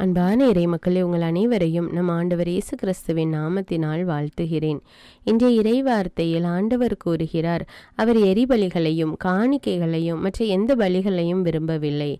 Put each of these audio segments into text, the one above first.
அன்பான இறை மக்களே, உங்கள் அனைவரையும் நம் ஆண்டவர் இயேசு கிறிஸ்துவின் நாமத்தினால் வாழ்த்துகிறேன். இன்றைய இறை வார்த்தையில் ஆண்டவர் கூறுகிறார், அவர் எரிபலிகளையும் காணிக்கைகளையும் மற்ற எந்த பலிகளையும் விரும்பவில்லை.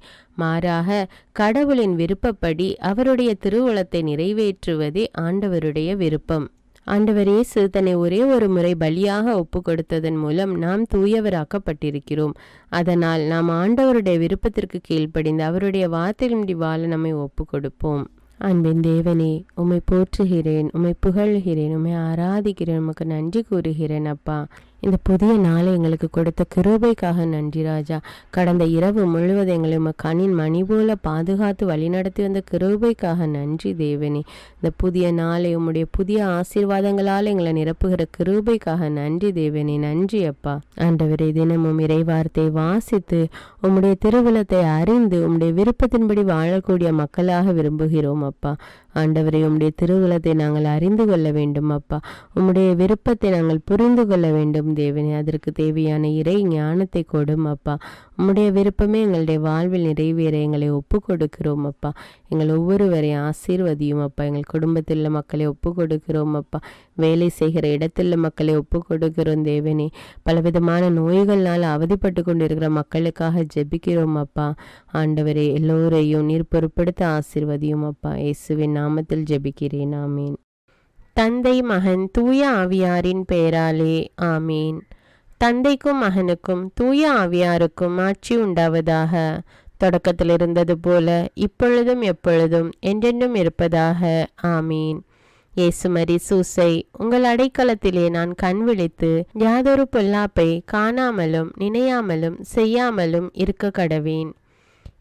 மாறாக கடவுளின் விருப்பப்படி அவருடைய திருவுளத்தை நிறைவேற்றுவதே ஆண்டவருடைய விருப்பம். ஆண்டவர் இயேசு தன்னை ஒரே ஒரு முறை பலியாக ஒப்பு கொடுத்ததன் மூலம் நாம் தூயவராக்கப்பட்டிருக்கிறோம். அதனால் நாம் ஆண்டவருடைய விருப்பத்திற்கு கீழ்ப்படிந்து அவருடைய வார்த்தையின்படி வாழ நம்மை ஒப்பு கொடுப்போம். அன்பின் தேவனே, உம்மை போற்றுகிறேன், உம்மை புகழ்கிறேன், உம்மை ஆராதிக்கிறேன், உமக்கு நன்றி கூறுகிறேன் அப்பா. இந்த புதிய நாளை எங்களுக்கு கொடுத்த கிருபைக்காக நன்றி ராஜா. கடந்த இரவு முழுவதும் எங்களை உம கண்ணின் மணி போல பாதுகாத்து வழிநடத்தி வந்த கிருபைக்காக நன்றி தேவனே. இந்த புதிய நாளை உம்முடைய புதிய ஆசீர்வாதங்களால் எங்களை நிரப்புகிற கிருபைக்காக நன்றி தேவனே. நன்றி அப்பா. ஆண்டவரே, தினமும் இறை வார்த்தை வாசித்து உம்முடைய திருவுளத்தை அறிந்து உம்முடைய விருப்பத்தின்படி வாழக்கூடிய மக்களாக விரும்புகிறோம் அப்பா. ஆண்டவரே, உம்முடைய திருவுளத்தை நாங்கள் அறிந்து கொள்ள வேண்டும் அப்பா. உம்முடைய விருப்பத்தை நாங்கள் புரிந்து கொள்ள வேண்டும் தேவனே. அதற்கு தேவையான இறை ஞானத்தை கொடும் அப்பா. உம்முடைய விருப்பமே எங்களுடைய வாழ்வில் நிறைவேற எங்களை ஒப்பு கொடுக்கிறோம் அப்பா. எங்கள் ஒவ்வொருவரையும் ஆசீர்வதியும் அப்பா. எங்கள் குடும்பத்தில் உள்ள மக்களை ஒப்பு கொடுக்கிறோம் அப்பா. வேலை செய்கிற இடத்தில் மக்களை ஒப்பு கொடுக்கிறோம் தேவனே. பலவிதமான நோய்கள்னால் அவதிப்பட்டு கொண்டிருக்கிற மக்களுக்காக ஜெபிக்கிறோம் அப்பா. ஆண்டவரே, எல்லோரையும் நீர் பொறுப்படுத்த ஆசீர்வதியும் அப்பா. இயேசுவின் நாமத்தில் ஜெபிக்கிறேன், ஆமீன். தந்தை, மகன், தூய ஆவியாரின் பெயராலே ஆமீன். தந்தைக்கும் மகனுக்கும் தூய ஆவியாருக்கும் ஆட்சி உண்டாவதாக. தொடக்கத்தில் இருந்தது போல இப்பொழுதும் எப்பொழுதும் என்றென்றும் இருப்பதாக ஆமீன். இயேசுமரி சூசை, உங்கள் அடைக்கலத்திலே நான் கண் விழித்து யாதொரு பொல்லாப்பை காணாமலும் நினையாமலும் செய்யாமலும் இருக்க கடவேன்.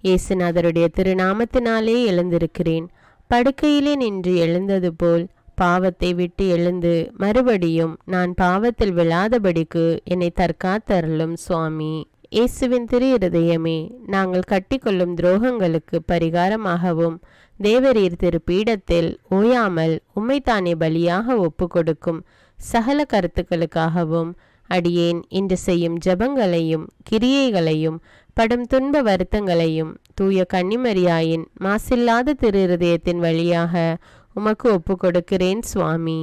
இயேசுநாதருடைய திருநாமத்தினாலே எழுந்திருக்கிறேன். படுக்கையிலே நின்று எழுந்தது போல் பாவத்தை விட்டு எழுந்து மறுபடியும் நான் பாவத்தில் விழாதபடிக்கு என்னை தற்காத்தருளும் சுவாமி. இயேசுவின் திரு இருதயமே, நாங்கள் கட்டிக்கொள்ளும் துரோகங்களுக்கு பரிகாரமாகவும் தேவரீர் திரு பீடத்தில் ஓயாமல் உம்மைத்தானே பலியாக ஒப்பு கொடுக்கும் சகல கருத்துக்களுக்காகவும் அடியேன் இன்று செய்யும் ஜபங்களையும் கிரியைகளையும் படும் துன்ப வருத்தங்களையும் தூய கன்னிமரியாயின் மாசில்லாத திரு இருதயத்தின் வழியாக உமக்கு ஒப்பு கொடுக்கிறேன் சுவாமி.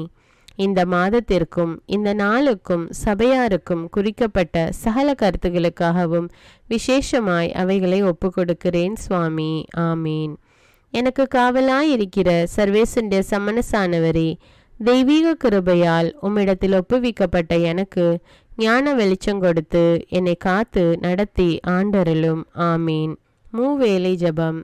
இந்த மாதத்திற்கும் இந்த நாளுக்கும் சபையாருக்கும் குறிக்கப்பட்ட சகல கருத்துகளுக்காகவும் விசேஷமாய் அவைகளை ஒப்பு கொடுக்கிறேன் சுவாமி. ஆமீன். எனக்கு காவலாயிருக்கிற சர்வேசுடைய சமனசானவரே, தெய்வீக கிருபையால் உம்மிடத்தில் ஒப்புவிக்கப்பட்ட எனக்கு ஞான வெளிச்சம் கொடுத்து என்னை காத்து நடத்தி ஆண்டருளும். ஆமீன். மூவேளை ஜபம்.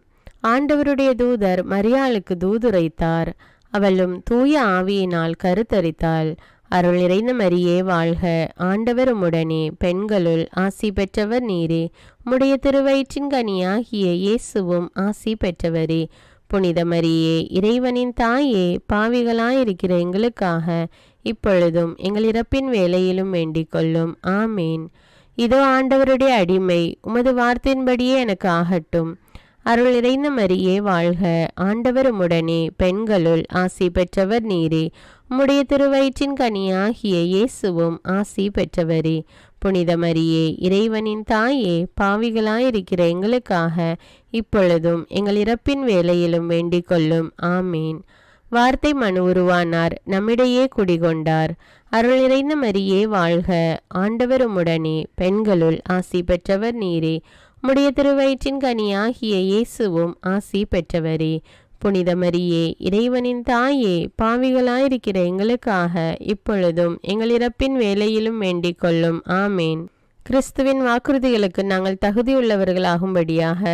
ஆண்டவருடைய தூதர் மரியாளுக்கு தூதுரைத்தார். அவளும் தூய ஆவியினால் கருத்தரித்தாள். அருள் நிறைந்த மரியே வாழ்க, ஆண்டவர் உம்முடனே, பெண்களுள் ஆசி பெற்றவர் நீரே. உம்முடைய திருவயிற்றின் கனியாகிய இயேசுவும் ஆசி பெற்றவரே. புனித மரியே, இறைவனின் தாயே, பாவிகளாயிருக்கிற எங்களுக்காக இப்பொழுதும் எங்கள் இறப்பின் வேளையிலும் வேண்டிக் கொள்ளும். ஆமீன். இதோ ஆண்டவருடைய அடிமை, உமது வார்த்தையின்படியே எனக்கு ஆகட்டும். அருள் நிறைந்த மரியே வாழ்க, ஆண்டவர் உம்முடனே, பெண்களுள் ஆசி பெற்றவர் நீரே. உம்முடைய திருவயிற்றின் கனியாகிய இயேசுவும் ஆசி பெற்றவரே. புனித மரியே, இறைவனின் தாயே, பாவிகளாயிருக்கிற எங்களுக்காக இப்பொழுதும் எங்கள் இறப்பின் வேளையிலும் வேண்டிக் கொள்ளும். ஆமீன். வார்த்தை மனு உருவானார், நம்மிடையே குடிகொண்டார். அருள் நிறைந்த மரியே வாழ்க, ஆண்டவர் உம்முடனே, பெண்களுள் ஆசி பெற்றவர் நீரே. உம்முடைய திருவயிற்றின் கனியாகிய இயேசுவும் ஆசி பெற்றவரே. புனித மரியே, இறைவனின் தாயே, பாவிகளாயிருக்கிற எங்களுக்காக இப்பொழுதும் எங்கள் இறப்பின் வேளையிலும் வேண்டிக் கொள்ளும். ஆமேன். கிறிஸ்துவின் வாக்குறுதிகளுக்கு நாங்கள் தகுதியுள்ளவர்களாகும்படியாக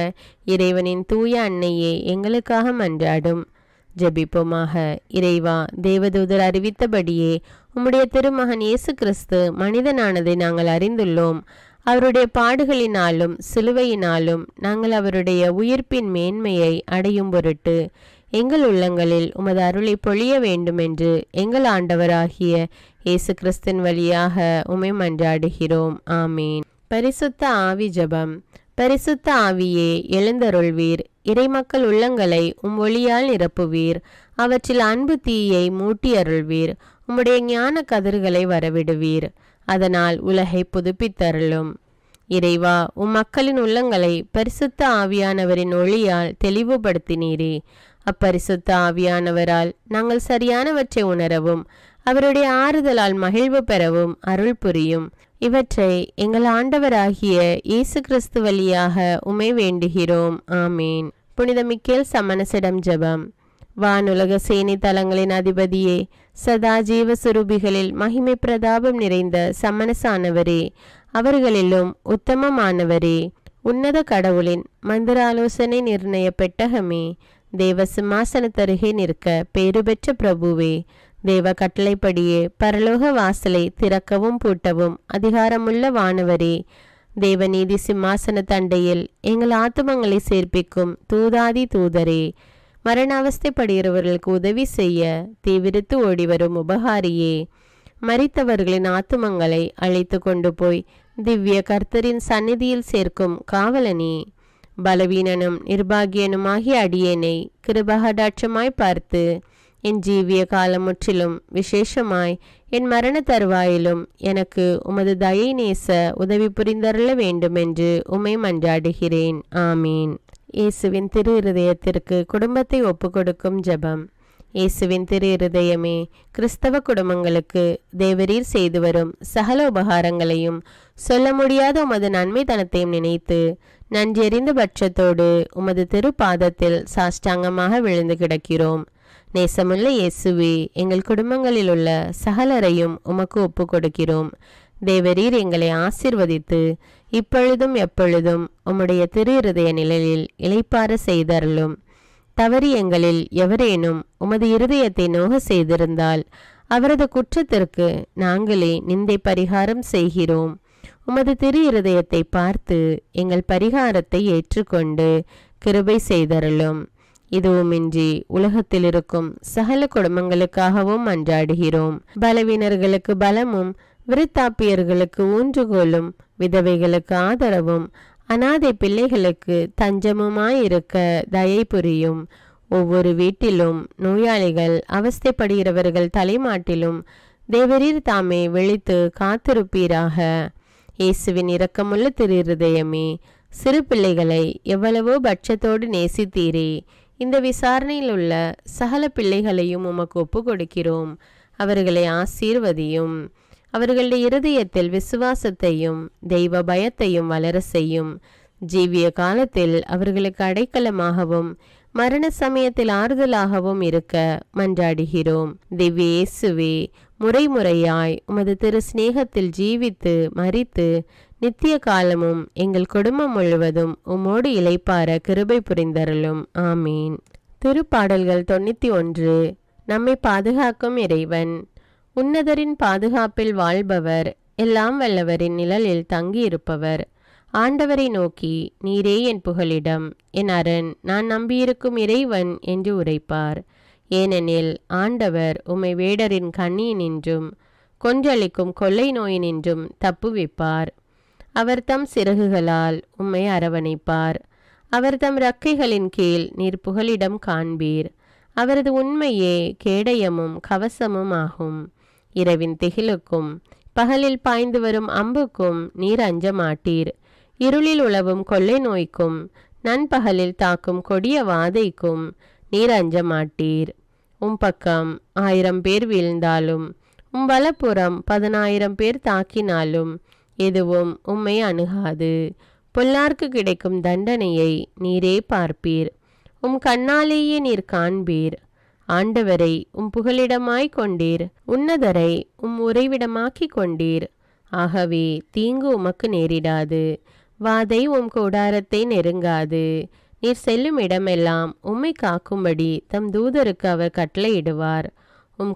இறைவனின் தூய அன்னையே எங்களுக்காக மன்றாடும். ஜெபிப்போமாக. இறைவா, தேவதூதர் அறிவித்தபடியே உம்முடைய திருமகன் இயேசு கிறிஸ்து மனிதனானதை நாங்கள் அறிந்துள்ளோம். அவருடைய பாடுகளினாலும் சிலுவையினாலும் நாங்கள் அவருடைய உயிர்ப்பின் மேன்மையை அடையும் பொருட்டு எங்கள் உள்ளங்களில் உமது அருளை பொழிய வேண்டுமென்று எங்கள் ஆண்டவராகிய இயேசு கிறிஸ்தின் வழியாக உம்மை மன்றாடுகிறோம். ஆமீன். பரிசுத்த ஆவி ஜபம். பரிசுத்த ஆவியே, எழுந்தருள்வீர். இறைமக்கள் உள்ளங்களை ஒளியால் நிரப்புவீர். அவற்றில் அன்பு தீயை மூட்டி அருள்வீர். உம்முடைய ஞான கதிர்களை வரவிடுவீர். அதனால் உலகை புதுப்பித்தருளும். இறைவா, மக்களின் உள்ளங்களை பரிசுத்த ஆவியானவரின் ஒளியால் தெளிவுபடுத்தினீரே. அப்பரிசுத்த ஆவியானவரால் நாங்கள் சரியானவற்றை உணரவும் அவருடைய ஆறுதலால் மகிழ்வு பெறவும் அருள் புரியும். இவற்றை எங்கள் ஆண்டவராகிய இயேசு கிறிஸ்து வழியாக உம்மை வேண்டுகிறோம். ஆமீன். புனித மிக்கேல் சம்மனசிடம் ஜெபம். வானுலக சேனை தலங்களின் அதிபதியே, சதா ஜீவ சுரூபிகளில் மகிமை பிரதாபம் நிறைந்த சம்மனசானவரே, அவர்களிலும் உத்தமமானவரே, உன்னத கடவுளின் மந்திராலோசனை நிர்ணய பெட்டகமே, தேவ சிம்மாசனத்தருகே நிற்க பேறு பெற்ற பிரபுவே, தேவ கட்டளைப்படியே பரலோக வாசலை திறக்கவும் பூட்டவும் அதிகாரமுள்ள வானவரே, தேவநீதி சிம்மாசன தண்டையில் எங்கள் ஆத்துமங்களை சேர்ப்பிக்கும் தூதாதி தூதரே, மரண அவஸ்தைப்படுகிறவர்களுக்கு உதவி செய்ய தீவிரித்து ஓடிவரும் உபகாரியே, மரித்தவர்களின் ஆத்துமங்களை அழைத்து கொண்டு போய் திவ்ய கர்த்தரின் சந்நிதியில் சேர்க்கும் காவலனே, பலவீனனும் நிர்பாகியனுமாகிய அடியேனை கிருபகடாட்சமாய் பார்த்து என் ஜீவிய காலம் முற்றிலும் விசேஷமாய் என் மரண தருவாயிலும் எனக்கு உமது தயை நேச உதவி புரிந்தருள வேண்டுமென்று உம்மை மன்றாடுகிறேன். ஆமீன். இயேசுவின் திரு இருதயத்திற்கு குடும்பத்தை ஒப்புக்கொடுக்கும் ஜெபம். இயேசுவின் திரு இருதயமே, கிறிஸ்தவ குடும்பங்களுக்கு தேவரீர் செய்து வரும் சகல உபகாரங்களையும் சொல்ல முடியாத உமது நன்மைத்தனத்தையும் நினைத்து நன்றியறிந்த பட்சத்தோடு உமது திரு பாதத்தில் சாஷ்டாங்கமாக விழுந்து கிடக்கிறோம். நேசமுள்ள இயேசுவே, எங்கள் குடும்பங்களில் உள்ள சகலரையும் உமக்கு ஒப்பு கொடுக்கிறோம். தேவரீர் எங்களை ஆசீர்வதித்து இப்பொழுதும் எப்பொழுதும் உம்முடைய திரு இருதய நிழலில் இளைப்பாற செய்தருளும். தவறி எங்களில் எவரேனும் உமது இருதயத்தை நோக செய்திருந்தால் அவரது குற்றத்திற்கு நாங்களே நிந்தை பரிகாரம் செய்கிறோம். உமது திரு இருதயத்தை பார்த்து எங்கள் பரிகாரத்தை ஏற்றுக்கொண்டு கிருபை செய்தருளும். இதுவுமின்றி உலகத்தில் இருக்கும் சகல குடும்பங்களுக்காகவும் மன்றாடுகிறோம். பலவீனர்களுக்கு பலமும், விருத்தாப்பியர்களுக்கு ஊன்றுகோலும், விதவைகளுக்கு ஆதரவும், அனாதை பிள்ளைகளுக்கு தஞ்சமுமாயிருக்க தயை புரியும். ஒவ்வொரு வீட்டிலும் நோயாளிகள் அவஸ்தைப்படுகிறவர்கள் தலைமாட்டிலும் தேவரீர் தாமே விழித்து காத்திருப்பீராக. இயேசுவின் இரக்கமுள்ள திரு இருதயமே, சிறு பிள்ளைகளை எவ்வளவோ பட்சத்தோடு நேசித்தீரே, இந்த விசாரணையில் உள்ள சகல பிள்ளைகளையும் உமக்கு ஒப்பு கொடுக்கிறோம். அவர்களை ஆசீர்வதியும். அவர்களுடைய இருதயத்தில் விசுவாசத்தையும் தெய்வ பயத்தையும் வளர செய்யும். ஜீவிய காலத்தில் அவர்களுக்கு அடைக்கலமாகவும் மரண சமயத்தில் ஆறுதலாகவும் இருக்க மன்றாடுகிறோம். திவ்ய இயேசுவே, முறைமுறையாய் உமது திரு சிநேகத்தில் ஜீவித்து மரித்து நித்திய காலமும் எங்கள் குடும்பம் முழுவதும் உம்மோடு இளைப்பார கிருபை புரிந்தருளும். ஆமீன். திருப்பாடல்கள் 91. நம்மை பாதுகாக்கும் இறைவன். உன்னதரின் பாதுகாப்பில் வாழ்பவர், எல்லாம் வல்லவரின் நிழலில் தங்கியிருப்பவர். ஆண்டவரை நோக்கி, நீரே என் புகலிடம், என் அரண், நான் நம்பியிருக்கும் இறைவன் என்று உரைப்பார். ஏனெனில் ஆண்டவர் உம்மை வேடரின் கண்ணியினின்றும் கொன்றளிக்கும் கொள்ளை நோயினின்றும் தப்புவிப்பார். அவர் தம் சிறகுகளால் உம்மை அரவணைப்பார். அவர் தம் இறக்கைகளின் கீழ் நீர் புகலிடம் காண்பீர். அவரது உண்மையே கேடயமும் கவசமும் ஆகும். இரவின் திகிலுக்கும் பகலில் பாய்ந்து வரும் அம்புக்கும் நீர் அஞ்ச மாட்டீர். இருளில் உலவும் கொள்ளை நோய்க்கும் நண்பகலில் தாக்கும் கொடிய வாதைக்கும் நீர் அஞ்ச மாட்டீர். பக்கம் 1000 பேர் வீழ்ந்தாலும் வலப்புறம் 10,000 பேர் தாக்கினாலும் எதுவும் உம்மை அணுகாது. பொல்லார்க்கு கிடைக்கும் தண்டனையை நீரே பார்ப்பீர். கண்ணாலேயே நீர் காண்பீர். ஆண்டவரை புகலிடமாய் கொண்டீர். உன்னதரை உறைவிடமாக்கி கொண்டீர். ஆகவே தீங்கு உமக்கு நேரிடாது. வாதை கூடாரத்தை நெருங்காது. நீர் செல்லும் இடமெல்லாம் உம்மை காக்கும்படி தம் தூதருக்கு அவர் கட்டளையிடுவார்.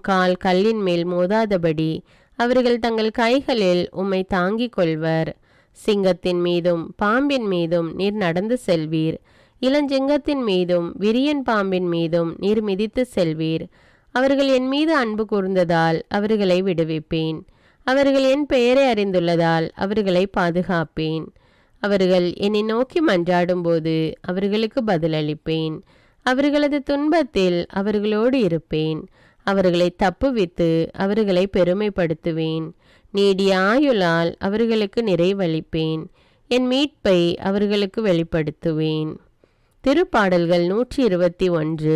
கால் கல்லின் மேல் மோதாதபடி அவர்கள் தங்கள் கைகளில் உம்மை தாங்கிக் கொள்வர். சிங்கத்தின் மீதும் பாம்பின் மீதும் நீர் நடந்து செல்வீர். இளஞ்சிங்கத்தின் மீதும் விரியன் பாம்பின் மீதும் நீர் மிதித்து செல்வீர். அவர்கள் என் மீது அன்பு கூர்ந்ததால் அவர்களை விடுவிப்பேன். அவர்கள் என் பெயரை அறிந்துள்ளதால் அவர்களை பாதுகாப்பேன். அவர்கள் என்னை நோக்கி மன்றாடும் போது அவர்களுக்கு பதிலளிப்பேன். அவர்களது துன்பத்தில் அவர்களோடு இருப்பேன். அவர்களை தப்புவித்து அவர்களை பெருமைப்படுத்துவேன். நீடிய ஆயுளால் அவர்களுக்கு நிறைவளிப்பேன். என் மீட்பை அவர்களுக்கு வெளிப்படுத்துவேன். திருப்பாடல்கள் 121.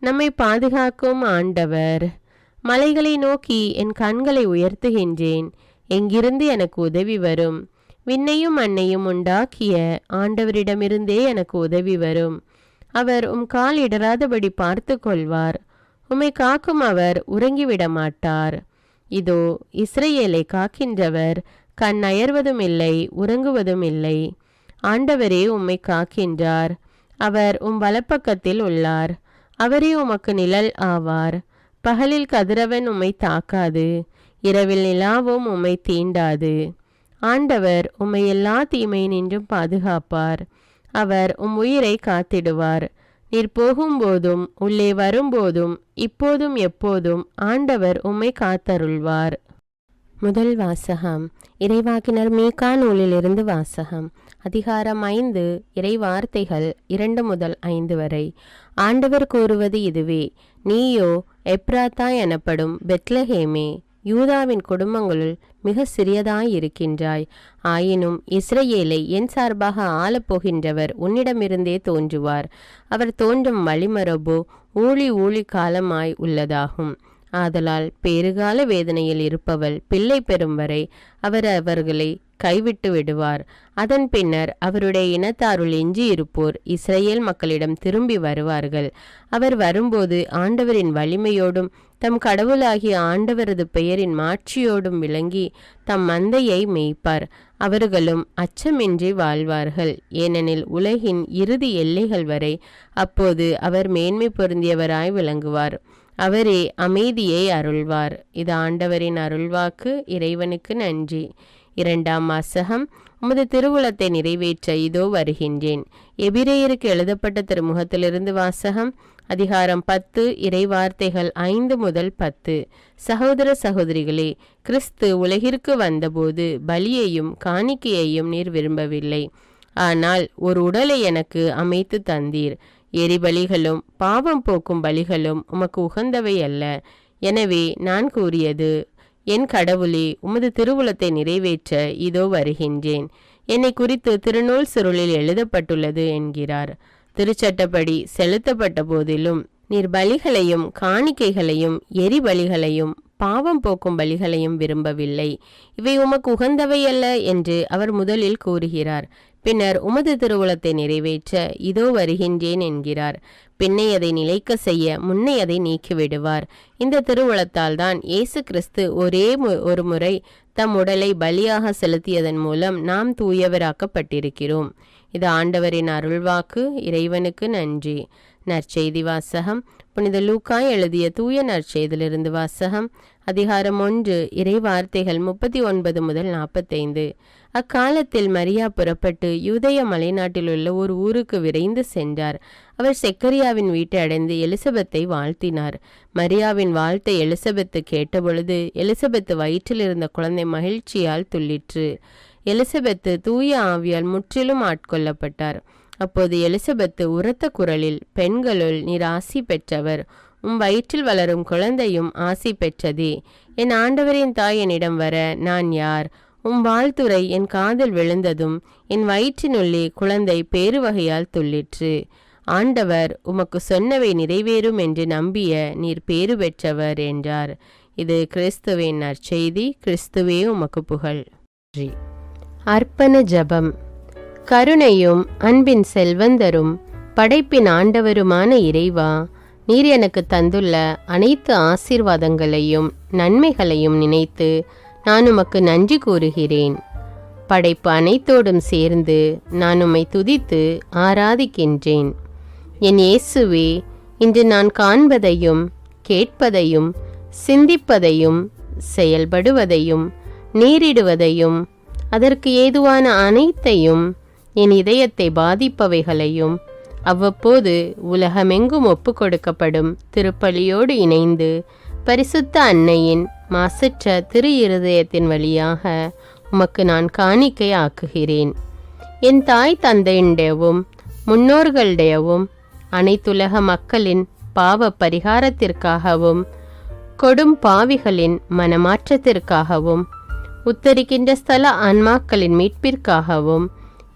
நம்மை பாதுகாக்கும் ஆண்டவர். மலைகளை நோக்கி என் கண்களை உயர்த்துகின்றேன். எங்கிருந்து எனக்கு உதவி வரும்? விண்ணையும் மண்ணையும் உண்டாக்கிய ஆண்டவரிடமிருந்தே எனக்கு உதவி வரும். அவர் கால் இடராதபடி பார்த்து கொள்வார். உம்மை காக்கும் அவர் உறங்கிவிட மாட்டார். இதோ இஸ்ரவேலை காக்கின்றவர் கண் அயர்வதும் இல்லை, உறங்குவதும் இல்லை. ஆண்டவரே உம்மை காக்கின்றார். அவர் வலப்பக்கத்தில் உள்ளார். அவரே உமக்கு நிழல் ஆவார். பகலில் கதிரவன் உம்மை தாக்காது, இரவில் நிலாவும் உம்மை தீண்டாது. ஆண்டவர் உம்மை எல்லா தீமையினின்றும் பாதுகாப்பார். அவர் உயிரை காத்திடுவார். நீர் போகும்போதும் உள்ளே வரும்போதும் இப்போதும் எப்போதும் ஆண்டவர் உம்மை காத்தருள்வார். முதல் வாசகம். இறைவாக்கினர் மீகா நூலிலிருந்து வாசகம். அதிகாரம் 5, இறை வார்த்தைகள் 2 முதல் 5 வரை. ஆண்டவர் கூறுவது இதுவே: நீயோ எப்ராத்தா எனப்படும் பெத்லஹேமே, யூதாவின் குடும்பங்களுள் மிக சிறியதாயிருக்கின்றாய். ஆயினும் இஸ்ரவேலை என் சார்பாக ஆளப்போகின்றவர் உன்னிடமிருந்தே தோன்றுவார். அவர் தோன்றும் வழிமரபோ ஊழி காலமாய் உள்ளதாகும். ஆதலால் பேறுகால வேதனையில் இருப்பவள் பிள்ளை பெறும் வரை அவர் அவர்களை கைவிட்டு விடுவார். அதன் பின்னர் அவருடைய இனத்தாருள் எஞ்சியிருப்போர் இஸ்ரவேல் மக்களிடம் திரும்பி வருவார்கள். அவர் வரும்போது ஆண்டவரின் வலிமையோடும் தம் கடவுளாகிய ஆண்டவரது பெயரின் மாட்சியோடும் விளங்கி தம் மந்தையை மேய்ப்பார். அவர்களும் அச்சமின்றி வாழ்வார்கள். ஏனெனில் உலகின் இறுதி எல்லைகள் வரை அப்போது அவர் மேன்மை பொருந்தியவராய் விளங்குவார். அவரே அமைதியை அருள்வார். இது ஆண்டவரின் அருள்வாக்கு. இறைவனுக்கு நன்றி. 2ஆம் வாசகம். உமது திருவுளத்தை நிறைவேற்ற இதோ வருகின்றேன். எபிரேயருக்கு எழுதப்பட்ட திருமுகத்திலிருந்து வாசகம். அதிகாரம் 10, இறை வார்த்தைகள் 5 முதல் 10. சகோதர சகோதரிகளே, கிறிஸ்து உலகிற்கு வந்தபோது பலியையும் காணிக்கையையும் நீர் விரும்பவில்லை. ஆனால் ஒரு உடலை எனக்கு அமைத்து தந்தீர். எரிபலிகளும் பாவம் போக்கும் பலிகளும் உமக்கு உகந்தவை அல்ல. எனவே நான் கூறியது: என் கடவுளே, உமது திருவுளத்தை நிறைவேற்ற இதோ வருகின்றேன். என்னை குறித்து திருநூல் சுருளில் எழுதப்பட்டுள்ளது என்கிறார். திருச்சட்டப்படி செலுத்தப்பட்ட போதிலும் நீர் பலிகளையும் காணிக்கைகளையும் எரிபலிகளையும் பாவம் போக்கும் பலிகளையும் விரும்பவில்லை. இவை உமக்கு உகந்தவை அல்ல என்று அவர் முதலில் கூறுகிறார். பின்னர் உமது திருவுளத்தை நிறைவேற்ற இதோ வருகின்றேன் என்கிறார். பின்னை அதை நிலைக்க செய்ய முன்னை அதை நீக்கிவிடுவார். இந்த திருவுளத்தால் தான் இயேசு கிறிஸ்து ஒரு முறை தம் உடலை பலியாக செலுத்தியதன் மூலம் நாம் தூயவராக்கப்பட்டிருக்கிறோம். இது ஆண்டவரின் அருள்வாக்கு. இறைவனுக்கு நன்றி. நற்செய்தி வாசகம். புனித லூக்கா எழுதிய தூய நற்செய்தியிலிருந்து வாசகம். அதிகாரம் 1, இறை வார்த்தைகள் 39 முதல் 45. அக்காலத்தில் மரியா புறப்பட்டு யூதேய மலைநாட்டில் உள்ள ஒரு ஊருக்கு விரைந்து சென்றார். அவர் செக்கரியாவின் வீட்டை அடைந்து எலிசபெத்தை வாழ்த்தினார். மரியாவின் வாழ்த்தை எலிசபெத்து கேட்டபொழுது எலிசபெத்து வயிற்றில் இருந்த குழந்தை மகிழ்ச்சியால் துள்ளிற்று. எலிசபெத்து தூய ஆவியால் முற்றிலும் ஆட்கொள்ளப்பட்டார். அப்போது எலிசபெத்து உரத்த குரலில், பெண்களுள் நீர் ஆசி பெற்றவர், வயிற்றில் வளரும் குழந்தையும் ஆசி பெற்றதே. என் ஆண்டவரின் தாய் என்னிடம் வர நான் யார்? வாழ்த்துரை என் காதில் விழுந்ததும் என் வயிற்றினுள்ளே குழந்தை பேருவகையால் துள்ளிற்று. ஆண்டவர் உமக்கு சொன்னவை நிறைவேறும் என்று நம்பிய நீர் பேறு பெற்றவர் என்றார். இது கிறிஸ்துவின் நற்செய்தி. கிறிஸ்துவே உமக்கு புகழ். அர்ப்பண ஜபம். கருணையும் அன்பின் செல்வந்தரும் படைப்பின் ஆண்டவருமான இறைவா, நீர் எனக்கு தந்துள்ள அனைத்து ஆசீர்வாதங்களையும் நன்மைகளையும் நினைத்து நான் உமக்கு நன்றி கூறுகிறேன். படைப்பு அனைத்தோடும் சேர்ந்து நான் உம்மை துதித்து ஆராதிக்கின்றேன். என் இயேசுவே, இன்று நான் காண்பதையும் கேட்பதையும் சிந்திப்பதையும் செயல்படுவதையும் நேரிடுவதையும் அதற்கு ஏதுவான அனைத்தையும் என் இதயத்தை பாதிப்பவைகளையும் அவ்வப்போது உலகமெங்கும் ஒப்பு கொடுக்கப்படும் திருப்பலியோடு இணைந்து பரிசுத்த அன்னையின் மாசற்ற திரு இருதயத்தின் வழியாக உமக்கு நான் காணிக்கை ஆக்குகிறேன். என் தாய் தந்தையுடையவும் முன்னோர்களுடையவும் அனைத்துலக மக்களின் பாவ பரிகாரத்திற்காகவும் கொடும் பாவிகளின் மனமாற்றத்திற்காகவும் உத்தரிக்கின்ற ஸ்தல ஆன்மாக்களின் மீட்பிற்காகவும்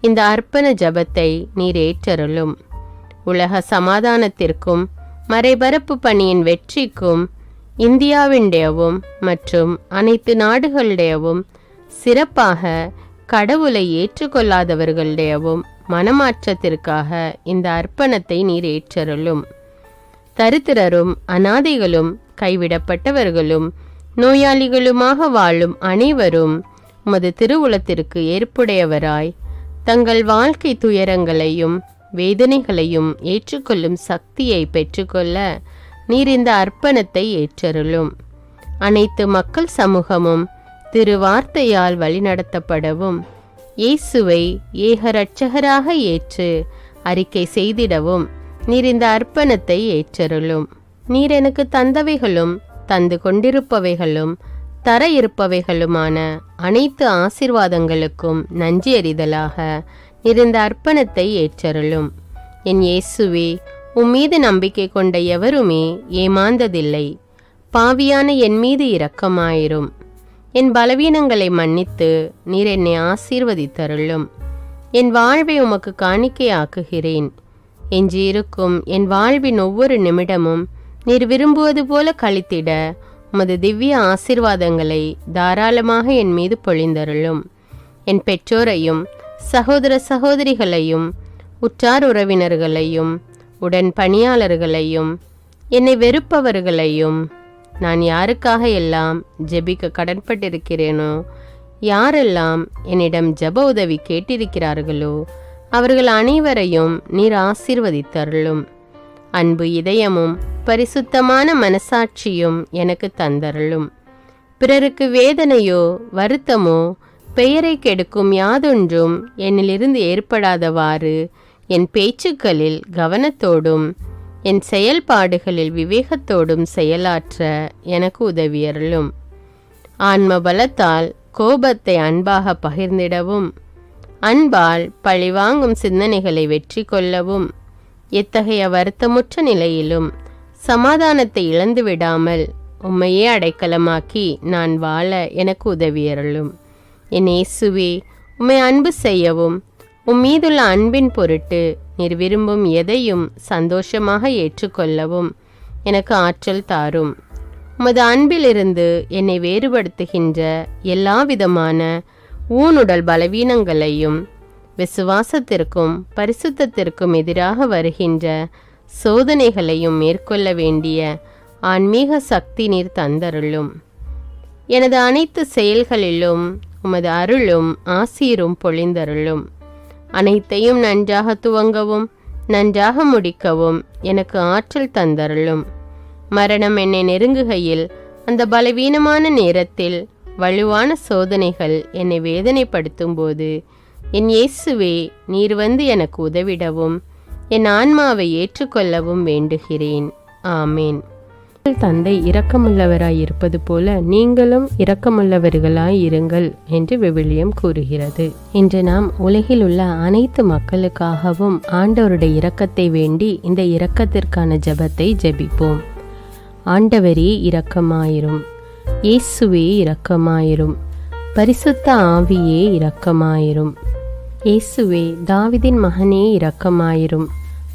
இந்த அர்ப்பண ஜபத்தை நீர் ஏற்றருளும். உலக சமாதானத்திற்கும் மறைபரப்பு பணியின் வெற்றிக்கும் இந்தியாவினுடையவும் மற்றும் அனைத்து நாடுகளுடையவும் சிறப்பாக கடவுளை ஏற்றுக்கொள்ளாதவர்களுடையவும் மனமாற்றத்திற்காக இந்த அர்ப்பணத்தை நீர் ஏற்றருளும். தரித்திரரும் அனாதைகளும் கைவிடப்பட்டவர்களும் நோயாளிகளுமாக வாழும் அனைவரும் உமது திருவுளத்திற்கு ஏற்புடையவராய் தங்கள் வாழ்க்கை துயரங்களையும் வேதனைகளையும் ஏற்றுக்கொள்ளும் சக்தியை பெற்றுக்கொள்ள நீர் இந்த அர்ப்பணத்தை ஏற்றருளும். அனைத்து மக்கள் சமூகமும் திருவார்த்தையால் வழிநடத்தப்படவும் இயேசுவை ஏக இரட்சகராக ஏற்று அறிக்கை செய்திடவும் நீர் இந்த அர்ப்பணத்தை ஏற்றருளும். நீர் எனக்கு தந்தவைகளும் தந்து கொண்டிருப்பவைகளும் தர இருப்பவைகளுமான அனைத்து ஆசீர்வாதங்களுக்கும் நன்றி அறிதலாக நீர் இந்த அர்ப்பணத்தை ஏற்றருளும். என் இயேசுவே, உம்மீது நம்பிக்கை கொண்ட எவருமே ஏமாந்ததில்லை. பாவியான என் மீது இரக்கமாயிரும். என் பலவீனங்களை மன்னித்து நீர் என்னை ஆசீர்வதித்தருளும். என் வாழ்வை உமக்கு காணிக்கையாக்குகிறேன். எஞ்சியிருக்கும் என் வாழ்வின் ஒவ்வொரு நிமிடமும் நீர் விரும்புவது போல கழித்திட உமது திவ்ய ஆசீர்வாதங்களை தாராளமாக என் மீது பொழிந்தருளும். என் பெற்றோரையும் சகோதர சகோதரிகளையும் உற்றார் உறவினர்களையும் உடன் பணியாளர்களையும் என்னை வெறுப்பவர்களையும் நான் யாருக்காக எல்லாம் ஜெபிக்க கடன்பட்டிருக்கிறேனோ, யாரெல்லாம் என்னிடம் ஜெப உதவி கேட்டிருக்கிறார்களோ அவர்கள் அனைவரையும் நீர் ஆசீர்வதித்தருளும். அன்பு இதயமும் பரிசுத்தமான மனசாட்சியும் எனக்கு தந்தருளும். பிறருக்கு வேதனையோ வருத்தமோ பெயரை கெடுக்கும் யாதொன்றும் என்னிலிருந்து ஏற்படாதவாறு என் பேச்சுக்களில் கவனத்தோடும் என் செயல்பாடுகளில் விவேகத்தோடும் செயலாற்ற எனக்கு உதவியருளும். ஆன்ம பலத்தால் கோபத்தை அன்பாக பகிர்ந்திடவும் அன்பால் பழிவாங்கும் சிந்தனைகளை வெற்றி கொள்ளவும் எத்தகைய வருத்தமுற்ற நிலையிலும் சமாதானத்தை இழந்து விடாமல் உம்மையே அடைக்கலமாக்கி நான் வாழ எனக்கு உதவியருளும். என் இயேசுவே, உம்மை அன்பு செய்யவும் உம்மீதுள்ள அன்பின் பொருட்டு நீர் விரும்பும் எதையும் சந்தோஷமாக ஏற்றுக்கொள்ளவும் எனக்கு ஆற்றல் தாரும். உமது அன்பிலிருந்து என்னை வேறுபடுத்துகின்ற எல்லா விதமான ஊனுடல் பலவீனங்களையும் விசுவாசத்திற்கும் பரிசுத்தத்திற்கும் எதிராக வருகின்ற சோதனைகளையும் மேற்கொள்ள வேண்டிய ஆன்மீக சக்தி நீர் தந்தருளும். எனது அனைத்து செயல்களிலும் உமது அருளும் ஆசீரும் பொழிந்தருளும். அனைத்தையும் நன்றாக துவங்கவும் நன்றாக முடிக்கவும் எனக்கு ஆற்றல் தந்தருளும். மரணம் என்னை நெருங்குகையில் அந்த பலவீனமான நேரத்தில் வலுவான சோதனைகள் என்னை வேதனைப்படுத்தும் போது என் இயேசுவே, நீர் வந்து எனக்கு உதவிடவும் என் ஆன்மாவை ஏற்றுக்கொள்ளவும் வேண்டுகிறேன். ஆமேன். தந்தை இரக்கமுள்ளவராய் இருப்பது போல நீங்களும் இரக்கமுள்ளவர்களாய் இருங்கள் என்று விவிலியம் கூறுகிறது. இன்று நாம் உலகில் உள்ள அனைத்து மக்களுக்காகவும் ஆண்டவருடைய இரக்கத்தை வேண்டி இந்த இரக்கத்திற்கான ஜெபத்தை ஜெபிப்போம். ஆண்டவரே இரக்கமாயிரும். இயேசுவே இரக்கமாயிரும். பரிசுத்த ஆவியே இரக்கமாயிரும். இயேசுவே, தாவீதின் மகனே இரக்கமாயிரும்.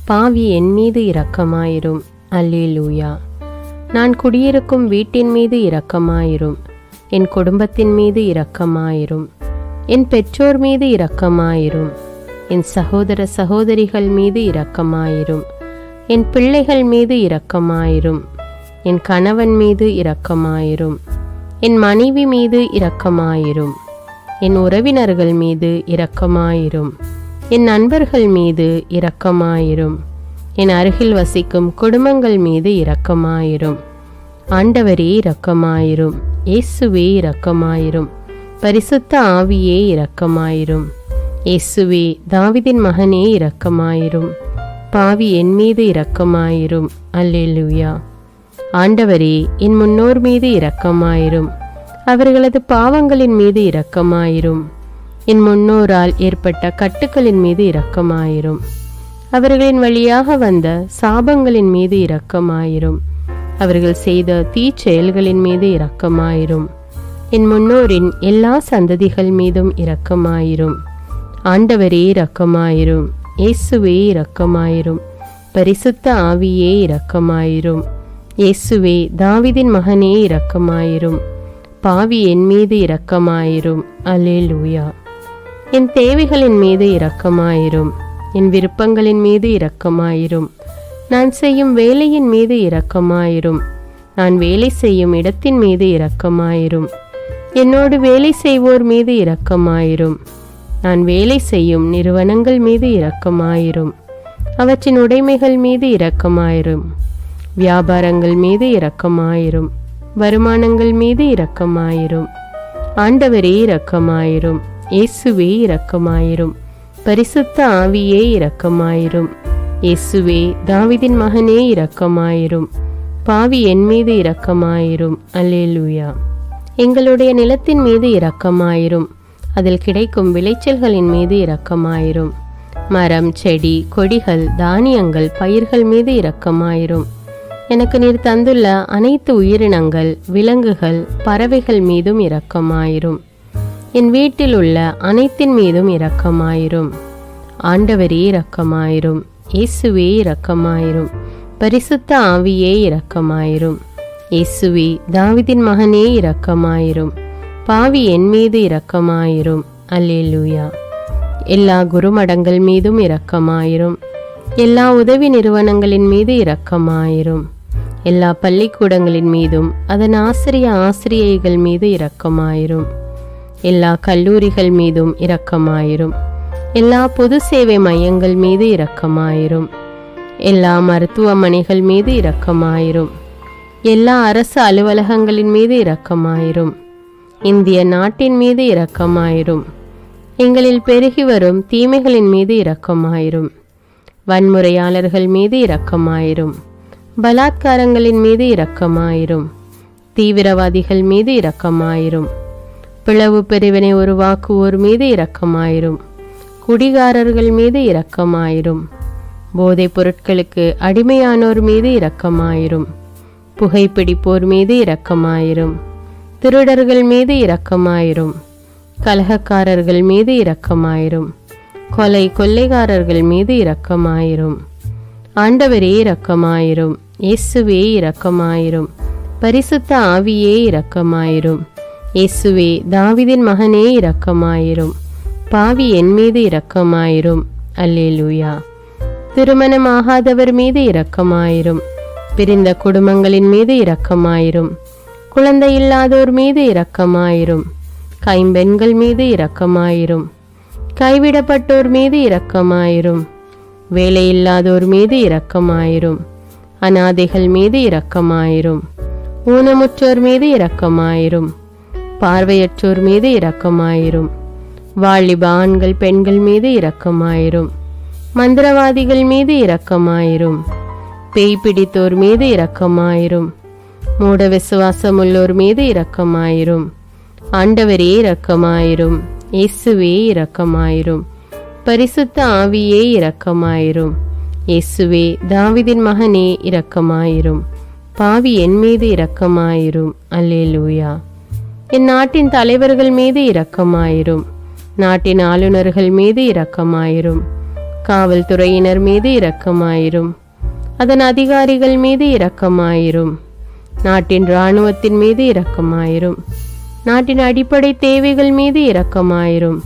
பாவி என் மீது இரக்கமாயிரும். அல்லேலூயா. நான் குடியிருக்கும் வீட்டின் மீது இரக்கமாயிரும். என் குடும்பத்தின் மீது இரக்கமாயிரும். என் பெற்றோர் மீது இரக்கமாயிரும். என் சகோதர சகோதரிகள் மீது இரக்கமாயிரும். என் பிள்ளைகள் மீது இரக்கமாயிரும். என் கணவன் மீது இரக்கமாயிரும். என் மனைவி மீது இரக்கமாயிரும். என் உறவினர்கள் மீது இரக்கமாயிரும். என் நண்பர்கள் மீது இரக்கமாயிரும். என் அருகில் வசிக்கும் குடும்பங்கள் மீது இரக்கமாயிரும். ஆண்டவரே இரக்கமாயிரும். இயேசுவே இரக்கமாயிரும். பரிசுத்த ஆவியே இரக்கமாயிரும். இயேசுவே, தாவீதின் மகனே இரக்கமாயிரும். பாவி என் மீது இரக்கமாயிரும். அல்லேலூயா. ஆண்டவரே, என் முன்னோர் மீது இரக்கமாயிரும். அவர்களது பாவங்களின் மீது இரக்கமாயிரும். என் முன்னோரால் ஏற்பட்ட கட்டுக்களின் மீது இரக்கமாயிரும். அவர்களின் வழியாக வந்த சாபங்களின் மீது இரக்கமாயிரும். அவர்கள் செய்த தீச்செயல்களின் மீது இரக்கமாயிரும். என் முன்னோரின் எல்லா சந்ததிகள் மீதும் இரக்கமாயிரும். ஆண்டவரே இரக்கமாயிரும். இயேசுவே இரக்கமாயிரும். பரிசுத்த ஆவியே இரக்கமாயிரும். இயேசுவே தாவீதின் மகனே இரக்கமாயிரும். பாவி என் மீது இரக்கமாயிரும். அல்லேலூயா. என் தேவைகளின் மீது இரக்கமாயிரும். என் விருப்பங்களின் மீது இரக்கமாயிரும். நான் செய்யும் வேலையின் மீது இரக்கமாயிரும். நான் வேலை செய்யும் இடத்தின் மீது இரக்கமாயிரும். என்னோடு வேலை செய்வோர் மீது இரக்கமாயிரும். நான் வேலை செய்யும் நிறுவனங்கள் மீது இரக்கமாயிரும். அவற்றின் உடைமைகள் மீது இரக்கமாயிரும். வியாபாரங்கள் மீது இரக்கமாயிரும். வருமானங்கள் மீது இரக்கமாயிரும். ஆண்டவரே இரக்கமாயிரும். இயேசுவே இரக்கமாயிரும். பரிசுத்த ஆவியே இரக்கமாயிரும். இயேசுவே தாவீதின் மகனே இரக்கமாயிரும். பாவி என் மீது இரக்கமாயிரும். அல்லேலூயா. எங்களுடைய நிலத்தின் மீது இரக்கமாயிரும். அதில் கிடைக்கும் விளைச்சல்களின் மீது இரக்கமாயிரும். மரம், செடி, கொடிகள், தானியங்கள், பயிர்கள் மீது இரக்கமாயிரும். எனக்கு நீர் தந்துள்ள அனைத்து உயிரினங்கள், விலங்குகள், பறவைகள் மீதும் இரக்கமாயிரும். என் வீட்டில் உள்ள அனைத்தின் மீதும் இரக்கமாயிரும். ஆண்டவரே இரக்கமாயிரும். இயேசுவே இரக்கமாயிரும். பரிசுத்த ஆவியே இரக்கமாயிரும். இயேசுவே தாவீதின் மகனே இரக்கமாயிரும். பாவி என் மீது இரக்கமாயிரும். அல்லேலூயா. எல்லா குருமடங்கள் மீதும் இரக்கமாயிரும். எல்லா உதவி நிறுவனங்களின் மீது இரக்கமாயிரும். எல்லா பள்ளிக்கூடங்களின் மீதும் அதன் ஆசிரியைகள் மீது இரக்கமாயிரும். எல்லா கல்லூரிகள் மீதும் இரக்கமாயிரும். எல்லா பொது சேவை மையங்கள் மீது இரக்கமாயிரும். எல்லா மருத்துவமனைகள் மீது இரக்கமாயிரும். எல்லா அரசு அலுவலகங்களின் மீது இரக்கமாயிரும். இந்திய நாட்டின் மீது இரக்கமாயிரும். எங்களில் பெருகி வரும் தீமைகளின் மீது இரக்கமாயிரும். வன்முறையாளர்கள் மீது இரக்கமாயிரும். பலாத்காரங்களின் மீது இரக்கமாயிரும். தீவிரவாதிகள் மீது இரக்கமாயிரும். பிளவு பிரிவினை உருவாக்குவோர் மீது இரக்கமாயிரும். குடிகாரர்கள் மீது இரக்கமாயிரும். போதைப் பொருட்களுக்கு அடிமையானோர் மீது இரக்கமாயிரும். புகைப்பிடிப்போர் மீது இரக்கமாயிரும். திருடர்கள் மீது இரக்கமாயிரும். கலகக்காரர்கள் மீது இரக்கமாயிரும். கொள்ளைக்காரர்கள் மீது இரக்கமாயிரும். ஆண்டவரே இரக்கமாயிரும். இயேசுவே இரக்கமாயிரும். பரிசுத்த ஆவியே இரக்கமாயிரும். இயேசுவே தாவீதின் மகனே இரக்கமாயிரும். பாவி என் மீது இரக்கமாயிரும். அல்லேலூயா. திருமணமாகாதவர் மீது இரக்கமாயிரும். பிரிந்த குடும்பங்களின் மீது இரக்கமாயிரும். குழந்தை இல்லாதோர் மீது இரக்கமாயிரும். கைம்பெண்கள் மீது இரக்கமாயிரும். கைவிடப்பட்டோர் மீது இரக்கமாயிரும். வேலையில்லாதோர் மீது இரக்கமாயிரும். அநாதைகள் மீது இரக்கமாயிரும். ஊனமுற்றோர் மீது இரக்கமாயிரும். பார்வையற்றோர் மீது இரக்கமாயிரும். வாலிப ஆண்கள் பெண்கள் மீது இரக்கமாயிரும். மந்திரவாதிகள் மீது இரக்கமாயிரும். பேய் பிடித்தோர் மீது இரக்கமாயிரும். மூட விசுவாசம் உள்ளோர் மீது இரக்கமாயிரும். ஆண்டவரே இரக்கமாயிரும். இயேசுவே இரக்கமாயிரும். பரிசுத்த ஆவியே இரக்கமாயிரும். இயேசுவே தாவீதின் மகனே இரக்கமாயிரும். பாவி என் மீது இரக்கமாயிரும். அல்லேலூயா. என் நாட்டின் தலைவர்கள் மீது இரக்கமாயிரும். நாட்டின் ஆளுநர்கள் மீது இரக்கமாயிரும். காவல்துறையினர் மீது இரக்கமாயிரும். அதன் அதிகாரிகள் மீது இரக்கமாயிரும். நாட்டின் இராணுவத்தின் மீது இரக்கமாயிரும். நாட்டின் அடிப்படை தேவைகள் மீது இரக்கமாயிரும்.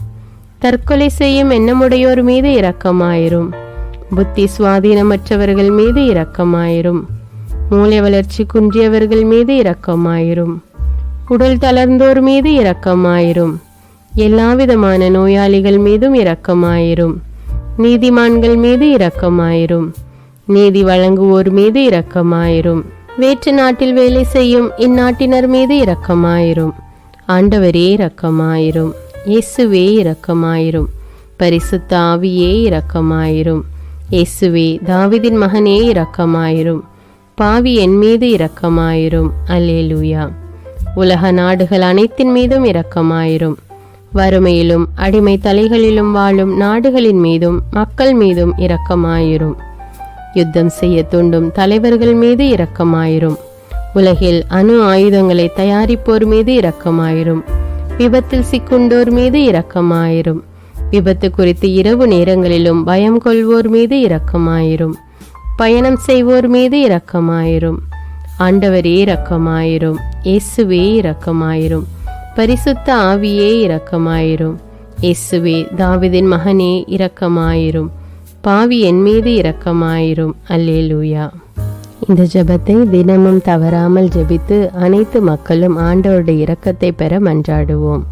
தற்கொலை செய்யும் எண்ணமுடையோர் மீது இரக்கமாயிரும். புத்தி சுவாதீனமற்றவர்கள் மீது இரக்கமாயிரும். மூளை வளர்ச்சி குன்றியவர்கள் மீது இரக்கமாயிரும். உடல் தளர்ந்தோர் மீது இரக்கமாயிரும். எல்லாவிதமான நோயாளிகள் மீதும் இரக்கமாயிரும். நீதிமான்கள் மீது இரக்கமாயிரும். நீதி வழங்குவோர் மீது இரக்கமாயிரும். வேற்று நாட்டில் வேலை செய்யும் இந்நாட்டினர் மீது இரக்கமாயிரும். ஆண்டவரே இரக்கமாயிரும். இயேசுவே இரக்கமாயிரும். பரிசுத்த ஆவியே இரக்கமாயிரும். இயேசுவே தாவீதின் மகனே இரக்கமாயிரும். பாவி என் மீது இரக்கமாயிரும். அல்லேலூயா. உலக நாடுகள் அனைத்தின் மீதும் இரக்கமாயிரும். வறுமையிலும் அடிமை தலைகளிலும் வாழும் நாடுகளின் மீதும் மக்கள் மீதும் இரக்கமாயிரும். யுத்தம் செய்ய தூண்டும் தலைவர்கள் மீது இரக்கமாயிரும். உலகில் அணு ஆயுதங்களை தயாரிப்போர் மீது இரக்கமாயிரும். விபத்தில் சிக்குண்டோர் மீது இரக்கமாயிரும். விபத்து குறித்து இரவு நேரங்களிலும் பயம் கொள்வோர் மீது இரக்கமாயிரும். பயணம் செய்வோர் மீது இரக்கமாயிரும். ஆண்டவரே இரக்கமாயிரும். இயேசுவே இரக்கமாயிரும். பரிசுத்த ஆவியே இரக்கமாயிரும். இயேசுவே தாவீதின் மகனே இரக்கமாயிரும். பாவி என் மீது இரக்கமாயிரும். அல்லேலூயா. இந்த ஜெபத்தை தினமும் தவறாமல் ஜெபித்து அனைத்து மக்களும் ஆண்டவருடைய இரக்கத்தை பெற மன்றாடுவோம்.